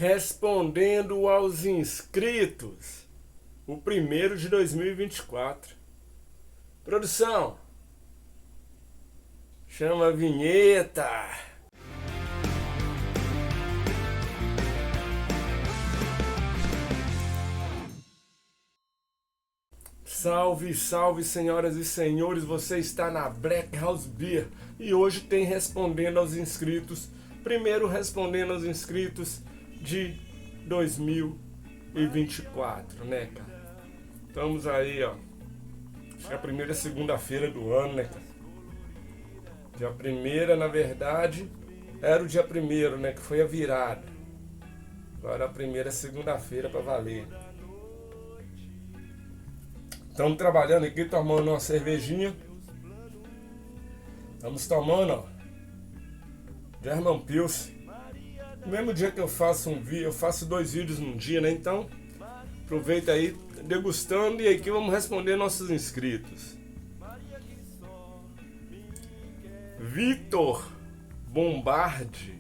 Respondendo aos inscritos, o primeiro de 2024. Produção, chama a vinheta. Salve, salve, senhoras e senhores, você está na Black House Beer e hoje tem Respondendo aos Inscritos, primeiro Respondendo aos Inscritos de 2024, né, cara? Estamos aí, ó, acho que é a primeira segunda-feira do ano, né, cara? Dia primeira, na verdade, era o dia primeiro, né, que foi a virada. Agora a primeira segunda-feira pra valer. Estamos trabalhando aqui, tomando uma cervejinha. Estamos tomando, ó, German Pils. No mesmo dia que eu faço um vídeo, eu faço 2 vídeos num dia, né? Então, aproveita aí, degustando, e aqui vamos responder nossos inscritos. Vitor Bombardi,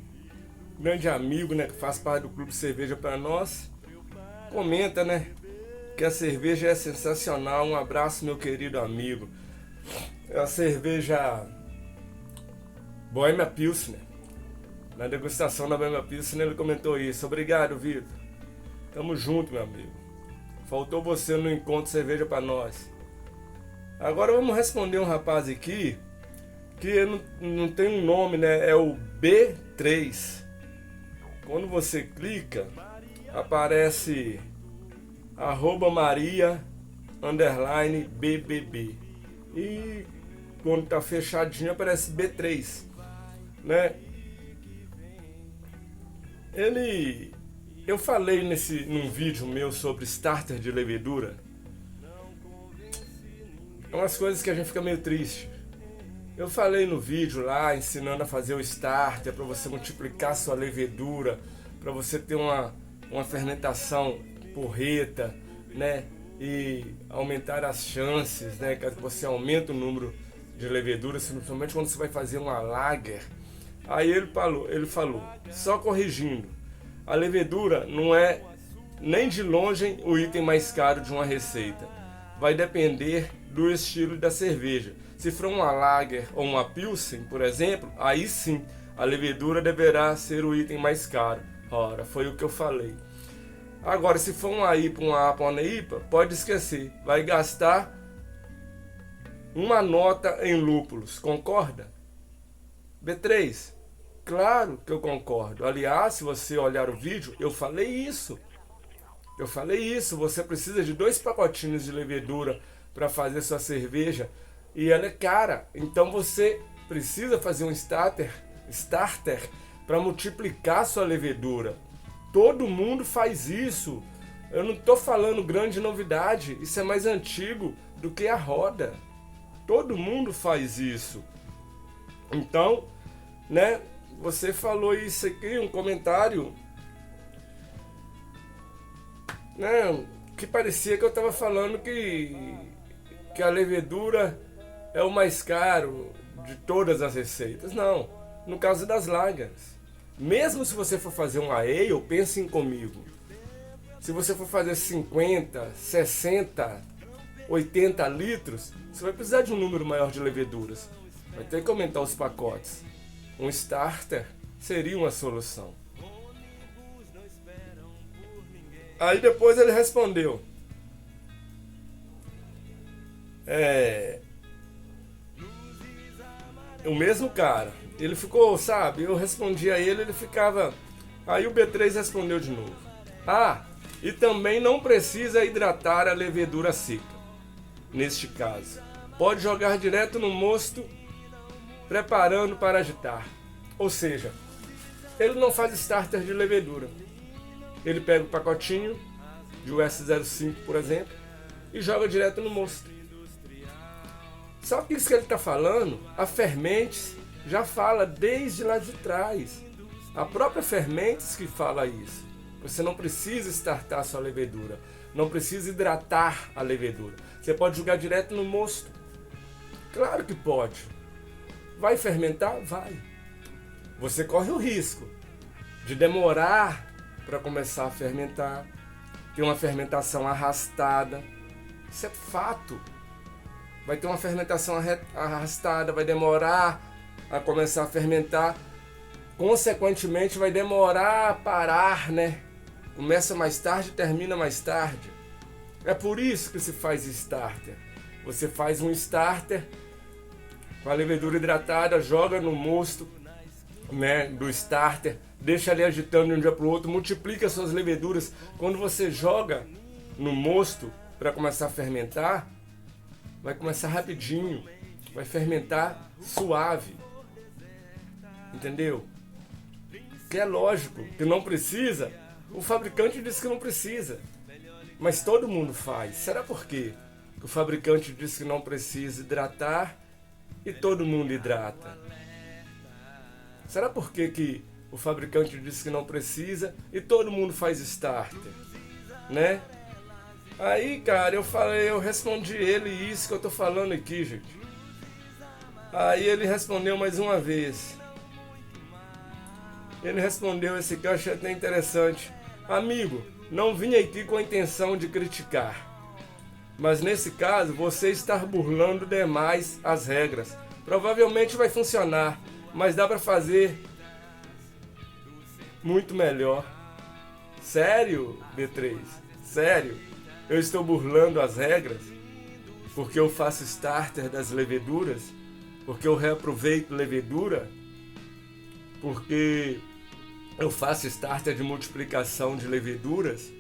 grande amigo, né, que faz parte do Clube Cerveja para nós, comenta, né, que a cerveja é sensacional. Um abraço, meu querido amigo. É a cerveja Bohemia Pilsner. Na degustação da Bohemia Pilsner ele comentou isso. Obrigado, Vitor. Tamo junto, meu amigo. Faltou você no encontro cerveja para nós. Agora vamos responder um rapaz aqui que não tem um nome, né? É o B3. Quando você clica, aparece @Maria_BBB. E quando tá fechadinho aparece B3, né? Eu falei num vídeo meu sobre starter de levedura. É umas coisas que a gente fica meio triste. Eu falei no vídeo lá, ensinando a fazer o starter para você multiplicar sua levedura, para você ter uma fermentação porreta, né? E aumentar as chances, né? Que você aumenta o número de leveduras, principalmente quando você vai fazer uma lager. Aí ele falou, só corrigindo, a levedura não é nem de longe o item mais caro de uma receita. Vai depender do estilo da cerveja. Se for uma lager ou uma pilsen, por exemplo, aí sim, a levedura deverá ser o item mais caro. Ora, foi o que eu falei. Agora, se for uma IPA, uma APA, uma IPA, pode esquecer. Vai gastar uma nota em lúpulos. Concorda? B3, claro que eu concordo. Aliás, se você olhar o vídeo, eu falei isso. Você precisa de 2 pacotinhos de levedura para fazer sua cerveja. E ela é cara. Então você precisa fazer um starter para multiplicar sua levedura. Todo mundo faz isso. Eu não estou falando grande novidade. Isso é mais antigo do que a roda. Todo mundo faz isso. Então, né? Você falou isso aqui, um comentário, né? Que parecia que eu estava falando que a levedura é o mais caro de todas as receitas. Não. No caso das lagers. Mesmo se você for fazer um ale, pensem comigo. Se você for fazer 50, 60, 80 litros, você vai precisar de um número maior de leveduras. Vai ter que aumentar os pacotes. Um starter seria uma solução. Aí depois ele respondeu. O mesmo cara. Ele ficou, sabe, eu respondi a ele, ele ficava... Aí o B3 respondeu de novo. Ah, e também não precisa hidratar a levedura seca. Neste caso, pode jogar direto no mosto, preparando para agitar. Ou seja, ele não faz starter de levedura. Ele pega o pacotinho de US05, por exemplo, e joga direto no mosto. Só que isso que ele está falando, a Fermentes já fala desde lá de trás. A própria Fermentes que fala isso. Você não precisa startar sua levedura. Não precisa hidratar a levedura. Você pode jogar direto no mosto. Claro que pode. Vai fermentar? Vai. Você corre o risco de demorar para começar a fermentar. Tem uma fermentação arrastada. Isso é fato. Vai ter uma fermentação arrastada, vai demorar a começar a fermentar. Consequentemente, vai demorar a parar, né? Começa mais tarde, termina mais tarde. É por isso que se faz starter. Você faz um starter com a levedura hidratada, joga no mosto, né, do starter, deixa ali agitando de um dia para o outro, multiplica suas leveduras. Quando você joga no mosto para começar a fermentar, vai começar rapidinho, vai fermentar suave, entendeu? Que é lógico que não precisa, o fabricante diz que não precisa, mas todo mundo faz. Será por quê? O fabricante diz que não precisa hidratar e todo mundo hidrata. Será por que o fabricante diz que não precisa e todo mundo faz starter, né? Aí, cara, eu respondi ele isso que eu tô falando aqui, gente. Aí ele respondeu mais uma vez. Ele respondeu esse que eu achei até interessante. Amigo, não vim aqui com a intenção de criticar, mas nesse caso você está burlando demais as regras. Provavelmente vai funcionar, mas dá para fazer muito melhor. Sério, B3? Sério? Eu estou burlando as regras? Porque eu faço starter das leveduras? Porque eu reaproveito levedura? Porque eu faço starter de multiplicação de leveduras?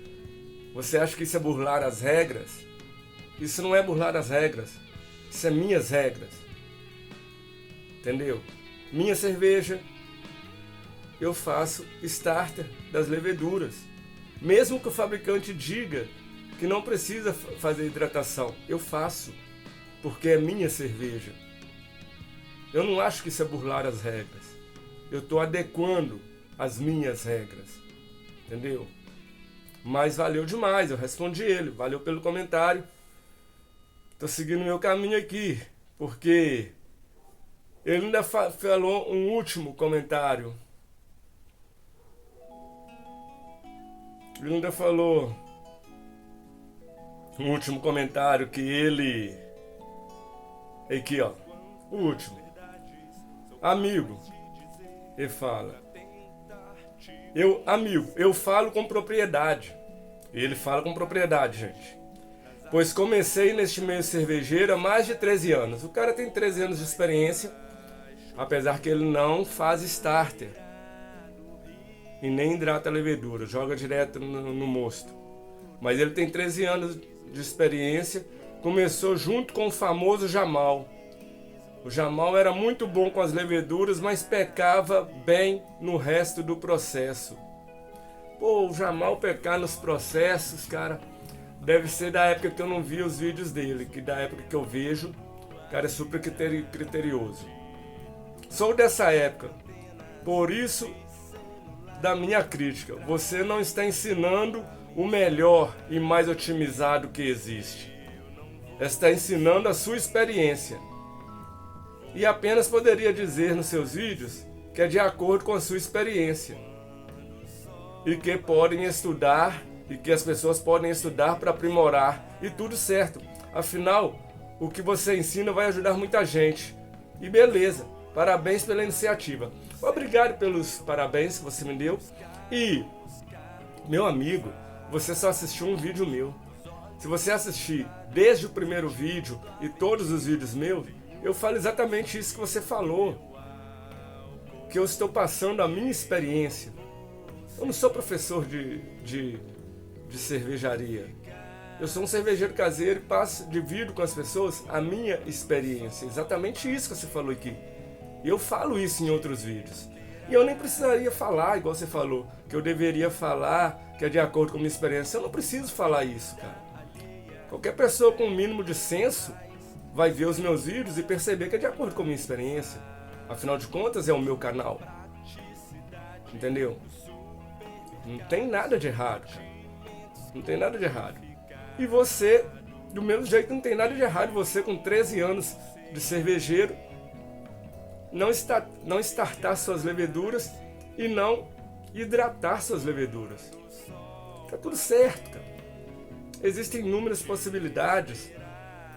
Você acha que isso é burlar as regras? Isso não é burlar as regras. Isso é minhas regras. Entendeu? Minha cerveja, eu faço starter das leveduras. Mesmo que o fabricante diga que não precisa fazer hidratação, eu faço, porque é minha cerveja. Eu não acho que isso é burlar as regras. Eu estou adequando as minhas regras. Entendeu? Mas valeu demais, eu respondi ele. Valeu pelo comentário. Estou seguindo meu caminho aqui, porque ele ainda falou um último comentário. Ele ainda falou um último comentário que ele... Aqui, ó. O último. Amigo, ele fala. Eu falo com propriedade. Ele fala com propriedade, gente. Pois comecei neste meio cervejeiro há mais de 13 anos. O cara tem 13 anos de experiência, apesar que ele não faz starter e nem hidrata a levedura, joga direto no mosto. Mas ele tem 13 anos de experiência, começou junto com o famoso Jamal. O Jamal era muito bom com as leveduras, mas pecava bem no resto do processo. Pô, o Jamal pecar nos processos, cara, deve ser da época que eu não vi os vídeos dele, que da época que eu vejo, o cara é super criterioso. Sou dessa época, por isso da minha crítica. Você não está ensinando o melhor e mais otimizado que existe. Está ensinando a sua experiência. E apenas poderia dizer nos seus vídeos que é de acordo com a sua experiência. E que podem estudar, e que as pessoas podem estudar para aprimorar. E tudo certo. Afinal, o que você ensina vai ajudar muita gente. E beleza. Parabéns pela iniciativa. Obrigado pelos parabéns que você me deu. E, meu amigo, você só assistiu um vídeo meu. Se você assistir desde o primeiro vídeo e todos os vídeos meus, eu falo exatamente isso que você falou. Que eu estou passando a minha experiência. Eu não sou professor de cervejaria. Eu sou um cervejeiro caseiro e divido com as pessoas a minha experiência. Exatamente isso que você falou aqui. E eu falo isso em outros vídeos. E eu nem precisaria falar, igual você falou, que eu deveria falar que é de acordo com a minha experiência. Eu não preciso falar isso, cara. Qualquer pessoa com um mínimo de senso vai ver os meus vídeos e perceber que é de acordo com a minha experiência. Afinal de contas, é o meu canal. Entendeu? Não tem nada de errado, cara. Não tem nada de errado. E você, do mesmo jeito, não tem nada de errado. Você com 13 anos de cervejeiro, não startar suas leveduras e não hidratar suas leveduras. Tá tudo certo, cara. Existem inúmeras possibilidades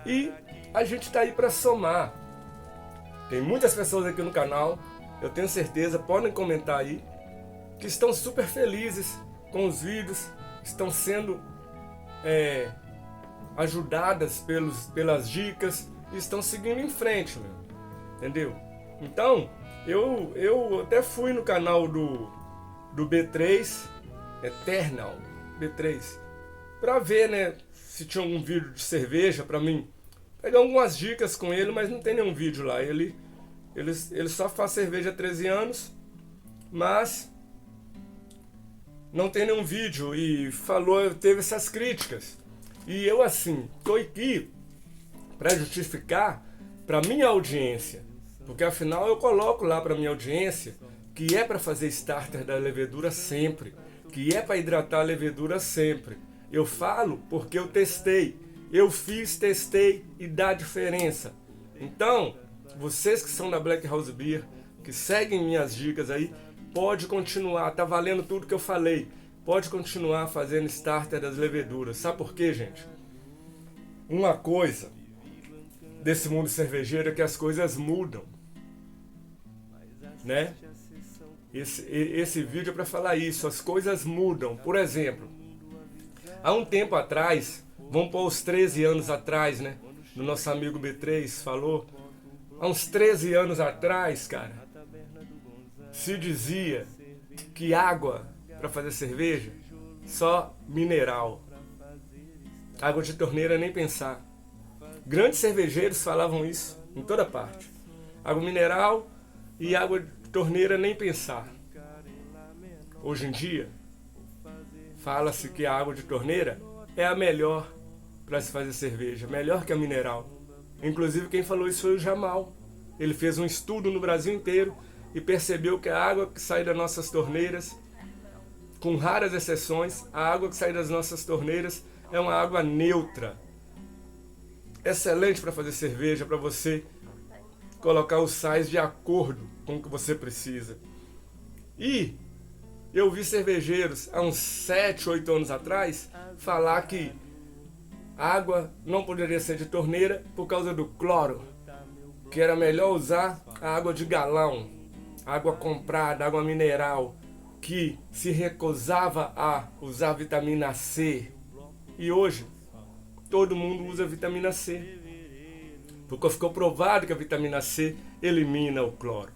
e a gente tá aí para somar. Tem muitas pessoas aqui no canal, eu tenho certeza, podem comentar aí, que estão super felizes com os vídeos, estão sendo ajudadas pelas dicas e estão seguindo em frente, entendeu? Então, eu até fui no canal do B3, Eternal B3, para ver, né, se tinha algum vídeo de cerveja para mim pegar algumas dicas com ele, mas não tem nenhum vídeo lá. Ele só faz cerveja há 13 anos, mas não tem nenhum vídeo e teve essas críticas. E eu assim, tô aqui para justificar para minha audiência, porque afinal eu coloco lá para minha audiência que é para fazer starter da levedura sempre, que é para hidratar a levedura sempre. Eu falo porque eu testei, eu fiz, testei e dá diferença. Então, vocês que são da Black House Beer, que seguem minhas dicas aí, pode continuar, tá valendo tudo que eu falei. Pode continuar fazendo starter das leveduras. Sabe por quê, gente? Uma coisa desse mundo cervejeiro é que as coisas mudam, né? Esse vídeo é para falar isso, as coisas mudam. Por exemplo, há um tempo atrás, vamos pôr os 13 anos atrás, né? O nosso amigo B3 falou, há uns 13 anos atrás, cara, se dizia que água para fazer cerveja, só mineral. Água de torneira nem pensar. Grandes cervejeiros falavam isso em toda parte. Água mineral e água de torneira nem pensar. Hoje em dia, fala-se que a água de torneira é a melhor para se fazer cerveja, melhor que a mineral. Inclusive quem falou isso foi o Jamal. Ele fez um estudo no Brasil inteiro e percebeu que a água que sai das nossas torneiras, com raras exceções, a água que sai das nossas torneiras é uma água neutra. Excelente para fazer cerveja, para você colocar os sais de acordo com o que você precisa. E eu vi cervejeiros há uns 7, 8 anos atrás falar que água não poderia ser de torneira por causa do cloro, que era melhor usar a água de galão, água comprada, água mineral, que se recusava a usar vitamina C. E hoje, todo mundo usa vitamina C. Porque ficou provado que a vitamina C elimina o cloro.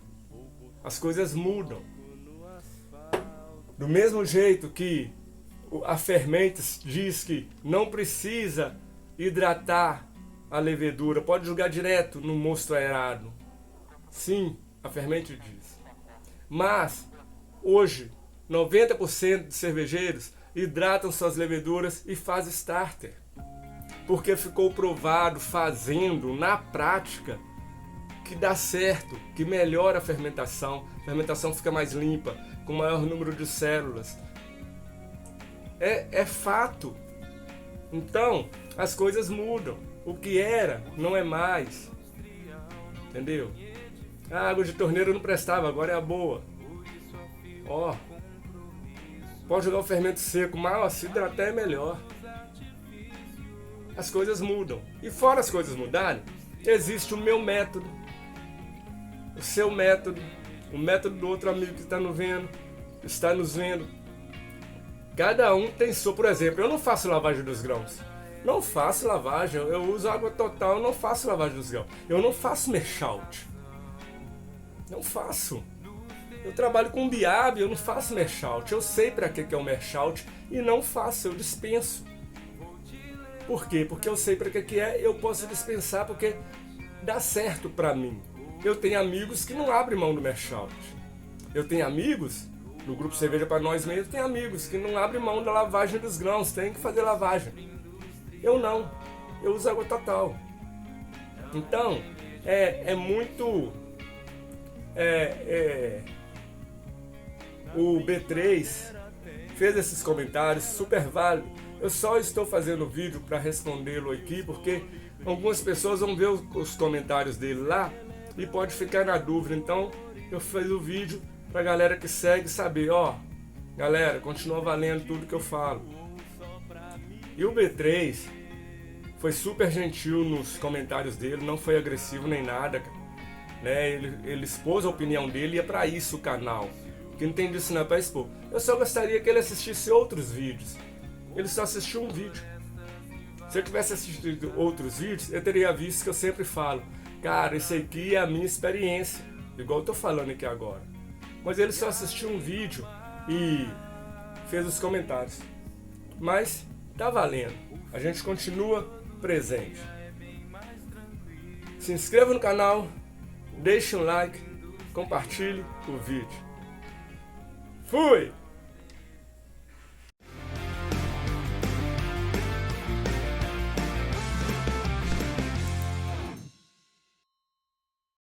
As coisas mudam. Do mesmo jeito que a Fermentes diz que não precisa hidratar a levedura, pode jogar direto no mosto aerado. Sim, a Fermentes diz. Mas, hoje, 90% de cervejeiros hidratam suas leveduras e fazem starter. Porque ficou provado, fazendo, na prática, que dá certo, que melhora a fermentação fica mais limpa, com maior número de células. É fato. Então, as coisas mudam. O que era, não é mais. Entendeu? A água de torneira não prestava, agora é a boa. Ó, pode jogar o fermento seco, mas se hidratar é melhor. As coisas mudam. E fora as coisas mudarem, existe o meu método, o seu método, o método do outro amigo que está nos vendo. Cada um tem sua. Por exemplo, eu não faço lavagem dos grãos. Não faço lavagem, eu uso água total, eu não faço lavagem dos grãos. Eu não faço mash out. Não faço. Eu trabalho com biab, eu não faço mash out. Eu sei para que é o mash out e não faço, eu dispenso. Por quê? Porque eu sei para que é, eu posso dispensar porque dá certo para mim. Eu tenho amigos que não abrem mão do mash out. Eu tenho amigos, no grupo Cerveja para Nós mesmos, tem amigos que não abrem mão da lavagem dos grãos, tem que fazer lavagem. Eu não, eu uso água total. Então, o B3 fez esses comentários super válidos. Eu só estou fazendo o vídeo para respondê-lo aqui, porque algumas pessoas vão ver os comentários dele lá e pode ficar na dúvida. Então, eu fiz o vídeo para a galera que segue saber, ó, Galera, continua valendo tudo que eu falo. E o B3 foi super gentil nos comentários dele, não foi agressivo nem nada, né? Ele expôs a opinião dele e é pra isso o canal. Que não tem disso não, é pra expor. Eu só gostaria que ele assistisse outros vídeos. Ele só assistiu um vídeo. Se eu tivesse assistido outros vídeos, eu teria visto que eu sempre falo, cara, isso aqui é a minha experiência, igual eu tô falando aqui agora. Mas ele só assistiu um vídeo e fez os comentários. Mas tá valendo. A gente continua presente. Se inscreva no canal, deixe um like, compartilhe o vídeo. Fui!